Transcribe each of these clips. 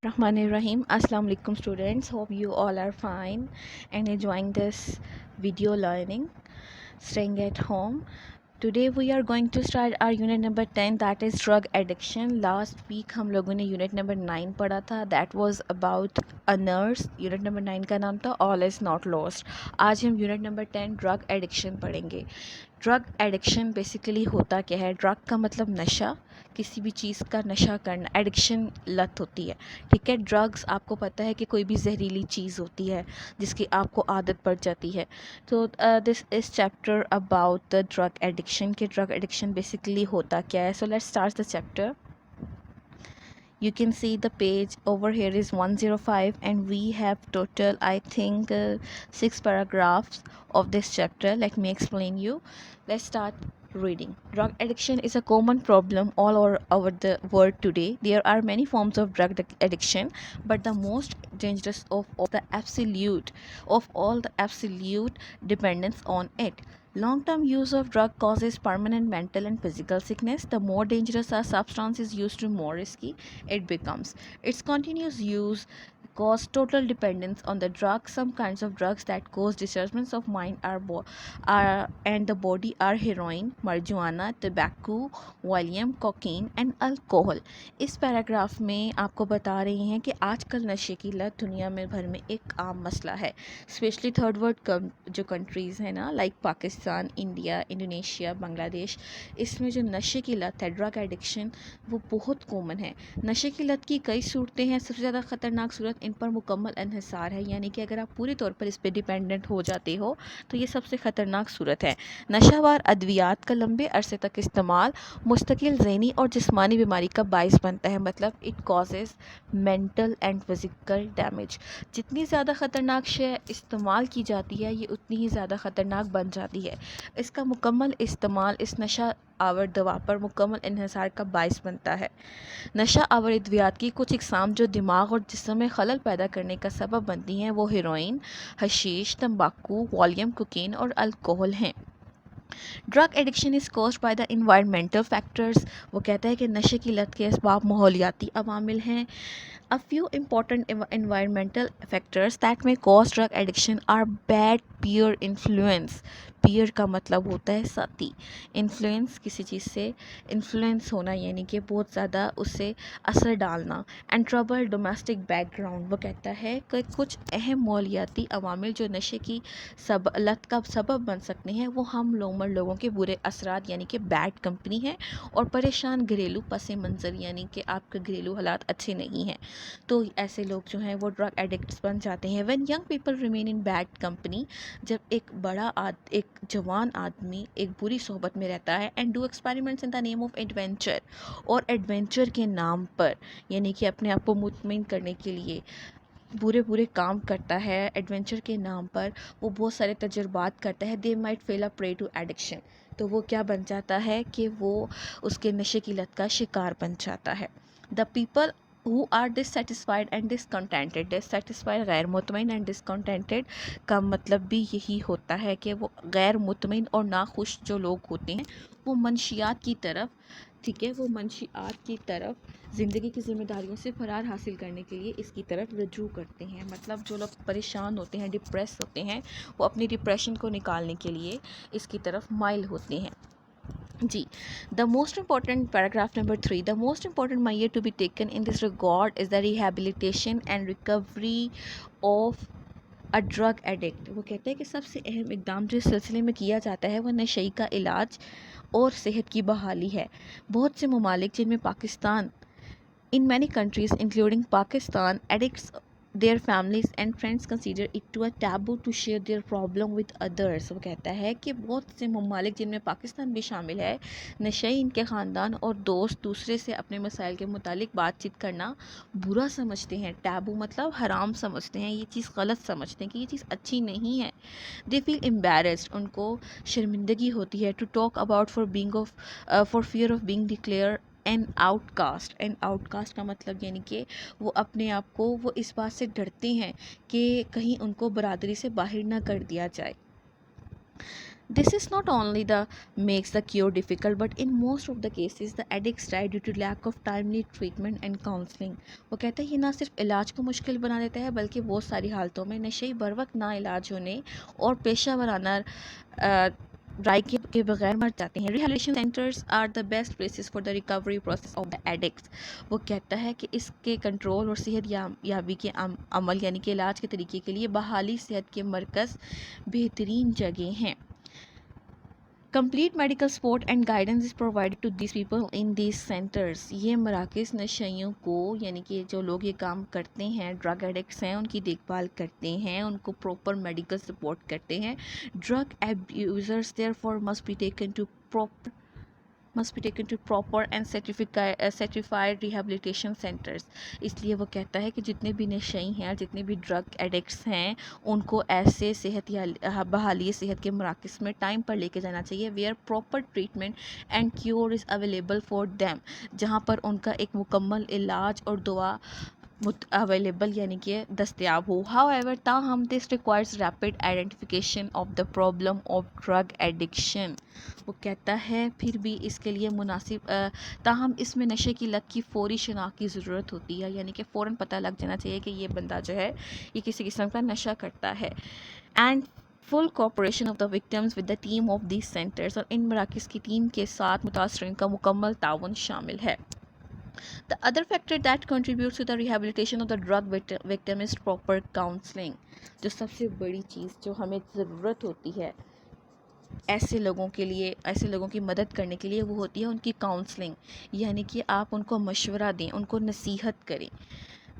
Bismillahirrahmanirrahim. Assalamu alaikum students. Hope you all are fine and enjoying this video learning, staying at home. Today we are going to start our unit number 10, that is drug addiction. Last week हम लोगों ने unit number 9 पढ़ा था, that was about a nurse. unit number 9 का नाम था all is not lost. आज हम unit number 10 drug addiction पढ़ेंगे. ड्रग एडिक्शन बेसिकली होता क्या है? ड्रग का मतलब नशा, किसी भी चीज़ का नशा करना. एडिक्शन लत होती है, ठीक है. ड्रग्स आपको पता है कि कोई भी जहरीली चीज़ होती है जिसकी आपको आदत पड़ जाती है. तो this is chapter about the drug addiction कि ड्रग एडिक्शन बेसिकली होता क्या है. So let's start the chapter. You can see the page over here is 105 and we have total I think 6 paragraphs of this chapter. Let me explain you. Let's start reading. Drug addiction is a common problem all over the world today. There are many forms of drug addiction, but the most dangerous of all the absolute dependence on it. Long-term use of drug causes permanent mental and physical sickness. The more dangerous a substance is used, the more risky it becomes. Its continuous use cause total dependence on the drug. Some kinds of drugs that cause disturbance of mind and the body are heroin, marijuana, tobacco, volume, cocaine and alcohol. इस paragraph में आपको बता रही हैं कि आजकल नशे की लत दुनिया में भर में एक आम मसला है. स्पेशली थर्ड वर्ल्ड जो कंट्रीज़ हैं ना, like Pakistan, India, Indonesia, Bangladesh, इसमें जो नशे की लत है, ड्रग एडिक्शन, वो बहुत कॉमन है. नशे की लत की कई सूरतें हैं. सबसे ज़्यादा ख़तरनाक सूरत इन पर मुकम्मल इन्हिसार है, यानी कि अगर आप पूरे तौर पर इस पर डिपेंडेंट हो जाते हो तो ये सबसे ख़तरनाक सूरत है. नशावार अद्वियात का लंबे अरसे तक इस्तेमाल मुस्तकिल ज़हनी और जिस्मानी बीमारी का बाइस बनता है. मतलब it causes mental and physical damage. जितनी ज़्यादा ख़तरनाक शय इस्तेमाल की जाती है, ये उतनी ही ज़्यादा ख़तरनाक बन जाती है. इसका मुकम्मल इस्तेमाल इस नशा आवर दवा पर मुकम्मल इन्हिसार का बाइस बनता है. नशा आवर अद्वियात की कुछ इकसाम जो दिमाग और जिस्म में खलल पैदा करने का सबब बनती हैं, वो हेरोइन, हशीश, तंबाकू, वॉल्यूम, कोकीन और अल्कोहल हैं. Drug addiction is caused by the environmental factors. वो कहता है कि नशे की लत के असबाब माहौलियाती अवामिल हैं. A few important environmental factors that may cause drug addiction are bad peer influence. peer का मतलब होता है साथी. इन्फ्लुएंस, किसी चीज़ से इन्फ्लुएंस होना, यानी कि बहुत ज़्यादा उससे असर डालना. And trouble domestic background. वो कहता है कि कुछ अहम माहौलियाती अवामिल जो नशे की लत का सबब बन सकते हैं, वो हम लोगों के बुरे असरात, यानी कि बैड कंपनी है, और परेशान घरेलू पस मंज़र, यानी कि आपके घरेलू हालात अच्छे नहीं हैं, तो ऐसे लोग जो हैं वो ड्रग एडिक्ट्स बन जाते हैं. When young people remain in bad company. जब एक जवान आदमी एक बुरी सोहबत में रहता है, and do experiments in the name of adventure, और एडवेंचर के नाम पर, यानी कि अपने आप को मुतमईन करने के लिए बुरे काम करता है. एडवेंचर के नाम पर वो बहुत सारे तजुर्बात करता है. They might fail a prey to addiction. तो वो क्या बन जाता है कि वो उसके नशे की लत का शिकार बन जाता है. The people who are dissatisfied and discontented. dissatisfied गैर मुतमईन एंड discontented का मतलब भी यही होता है कि वो गैर मुतमईन और नाखुश जो लोग होते हैं, वो मंशियात की तरफ, ठीक है, वो मंशियात की तरफ ज़िंदगी की ज़िम्मेदारियों से फ़रार हासिल करने के लिए इसकी तरफ रजू करते हैं. मतलब जो लोग परेशान होते हैं, डिप्रेस होते हैं, वो अपनी डिप्रेशन को निकालने के लिए इसकी तरफ माइल होते हैं. जी. The most important, paragraph number 3, the most important measure to be taken in this regard is the rehabilitation and recovery of a drug addict. वो कहते हैं कि सबसे अहम इकदाम जो इस सिलसिले में किया जाता है, वो नशे का इलाज और सेहत की बहाली है. बहुत से ममालिक, जिनमें Pakistan, in many countries including Pakistan, addicts, their families and friends consider it to a taboo to share their problem with others. वो कहता है कि बहुत से ममालिक, जिनमें पाकिस्तान भी शामिल है, नशई, इनके ख़ानदान और दोस्त दूसरे से अपने मसाइल के मुतालिक बातचीत करना बुरा समझते हैं. टैबू मतलब हराम समझते हैं, ये चीज़ गलत समझते हैं कि ये चीज़ अच्छी नहीं है. They feel embarrassed. उनको शर्मिंदगी होती है. To talk about for fear of being declare an outcast. An outcast का मतलब यानी कि वो अपने आप को, वो इस बात से डरते हैं कि कहीं उनको बरादरी से बाहर ना कर दिया जाए. This is not only the makes the cure difficult, but in most of the cases the addicts die due to lack of timely treatment and counseling. वो कहता है ये ना सिर्फ इलाज को मुश्किल बना देता है बल्कि बहुत सारी हालतों में नशे बर वक्त ना इलाज होने और पेशा वराना राय के बगैर मर जाते हैं. Rehabilitation centres are the best places for the recovery process of the addicts. वो कहता है कि इसके कंट्रोल और सेहत याबी के अमल यानी कि इलाज के तरीके के लिए बहाली सेहत के मरकज़ बेहतरीन जगह हैं. Complete medical support and guidance is provided to these people in these centers. ये मराकज़ नशइयों को यानी कि जो लोग ये काम करते हैं ड्रग एडिक्ट्स हैं उनकी देखभाल करते हैं उनको प्रॉपर मेडिकल सपोर्ट करते हैं. Drug abusers therefore must be taken to proper and certified rehabilitation centers. इसलिए वो कहता है कि जितने भी नशई हैं जितने भी ड्रग एडिक्ट्स हैं उनको ऐसे सेहत या बहाली सेहत के मराकज़ में टाइम पर लेके जाना चाहिए where proper treatment and cure is available for them, जहाँ पर उनका एक मुकम्मल इलाज और दुआ अवेलेबल यानी कि दस्तयाब हो. हाउएवर ताहम this requires rapid identification of the problem of drug addiction. वो कहता है फिर भी इसके लिए मुनासिब ताहम इसमें नशे की लत की फ़ौरी शनाख्त की ज़रूरत होती है यानी कि फ़ौरन पता लग जाना चाहिए कि ये बंदा जो है ये किसी किस्म का नशा करता है. And full cooperation of the victims with the team of this centres, और इन मराकज़ की टीम के साथ मुतासरीन का मुकम्मल ताउन शामिल है. The other factor that contributes to the rehabilitation of the drug victim is proper counseling. जो सबसे बड़ी चीज़ जो हमें ज़रूरत होती है ऐसे लोगों के लिए, ऐसे लोगों की मदद करने के लिए, वो होती है उनकी काउंसलिंग, यानी कि आप उनको मशवरा दें, उनको नसीहत करें.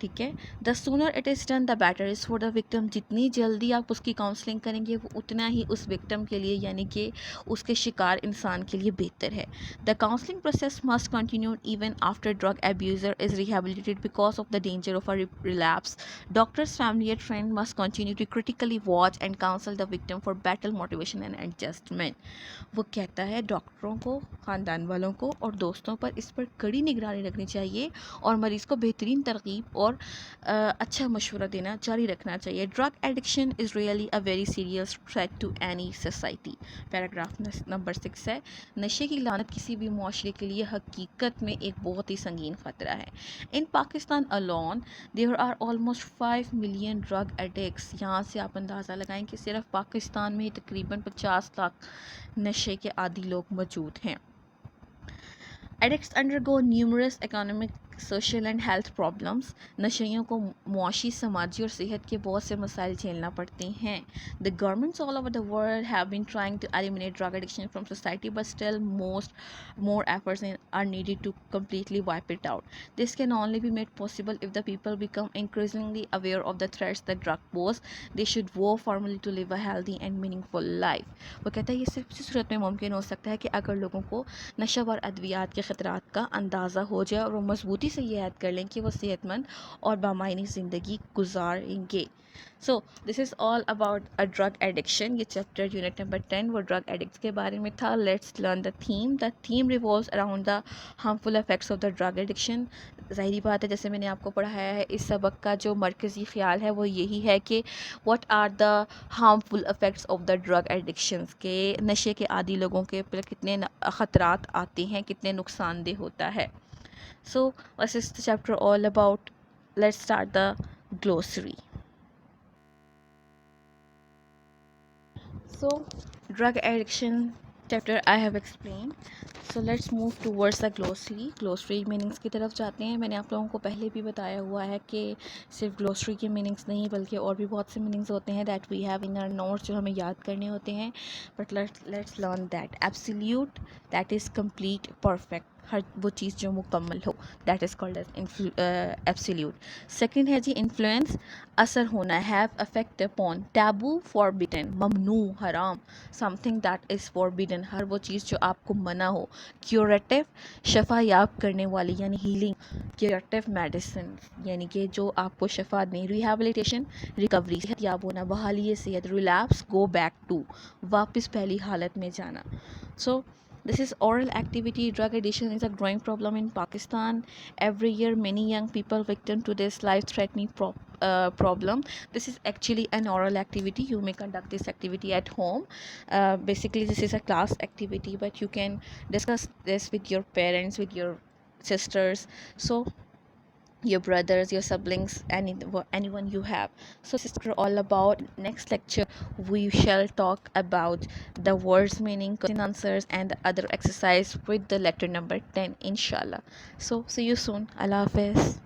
ठीक है. The sooner it is done the better is for the victim. जितनी जल्दी आप उसकी काउंसलिंग करेंगे वो उतना ही उस विक्टिम के लिए यानी कि उसके शिकार इंसान के लिए बेहतर है. The counselling process must continue even after drug abuser is rehabilitated because of the danger of a relapse. Doctors family trained must continue to critically watch and counsel the victim for better motivation and adjustment. वो कहता है डॉक्टरों को, ख़ानदान वालों को और दोस्तों पर इस पर कड़ी निगरानी रखनी चाहिए और मरीज़ को बेहतरीन तरगीब और अच्छा मशवरा देना जारी रखना चाहिए. Drug addiction is really a very serious threat to any society. Paragraph number 6 है, नशे की लानत किसी भी मुआशरे के लिए हकीकत में एक बहुत ही संगीन ख़तरा है. In Pakistan alone there are almost 5 million drug addicts. यहाँ से आप अंदाज़ा लगाएं कि सिर्फ पाकिस्तान में ही तकरीबन 50 लाख नशे के आदी लोग मौजूद हैं. Addicts undergo numerous economic, social and health problems. नशइयों को मुआशी, समाजी और सेहत के बहुत से मसाइल झेलना पड़ते हैं. The governments all over the world have been trying to eliminate drug addiction from society, but still more efforts are needed to completely wipe it out. This can only be made possible if the people become increasingly aware of the threats that drug pose. They should vow formally to live a healthy and meaningful life. वो कहता है ये सिर्फ उसी सूरत में मुमकिन हो सकता है कि अगर लोगों को नशा और अद्वियात के ख़तरात का अंदाज़ा हो जाए और वो मजबूती से ये ऐड कर लें कि वो सेहतमंद और बामायनी ज़िंदगी गुजारेंगे. So this is all about a drug addiction. ये चैप्टर यूनिट नंबर 10 वो ड्रग एडिक्ट्स के बारे में था. Let's learn the theme. The theme revolves around the harmful effects of the drug addiction. ज़ाहिरी बात है जैसे मैंने आपको पढ़ाया है इस सबक का जो मरकज़ी ख़्याल है वो यही है कि what are the harmful effects of the drug addictions, के नशे के आदी लोगों के पर कितने ख़तरात आते हैं, कितने नुकसानदेह होता है. So this is the chapter all about. Let's start the glossary. So, drug addiction chapter I have explained. So let's move towards the glossary. Glossary meanings की तरफ जाते हैं. मैंने आप लोगों को पहले भी बताया हुआ है कि सिर्फ glossary के meanings नहीं बल्कि और भी बहुत से meanings होते हैं that we have in our notes जो हमें याद करने होते हैं. But let's learn that. Absolute, that is complete, perfect. हर वो चीज़ जो मुकम्मल हो, that is called as absolute. Second है जी इन्फ्लुएंस, असर होना. Have affect upon, taboo, forbidden, ममनू, हराम. समथिंग दैट इज़ फॉरबिडन, हर वो चीज़ जो आपको मना हो. क्यूरेटिव, शफा याब करने वाली यानी हीलिंग. क्यूरेटिव मेडिसिन यानी कि जो आपको शफा दें. रिहैबिलिटेशन, रिकवरी, सेहत याब होना, बहाली सेहत. रिलैप्स, गो बैक टू, वापस पहली हालत में जाना. सो This is oral activity. Drug addiction is a growing problem in Pakistan. Every year many young people victim to this life threatening problem. This is actually an oral activity. You may conduct this activity at home. Basically this is a class activity, but you can discuss this with your parents, with your sisters, so your brothers, your siblings, anyone you have. So this is all about. Next lecture we shall talk about the words meaning, question answers, and other exercise with the letter number 10, inshallah. So see you soon. Allah Hafiz.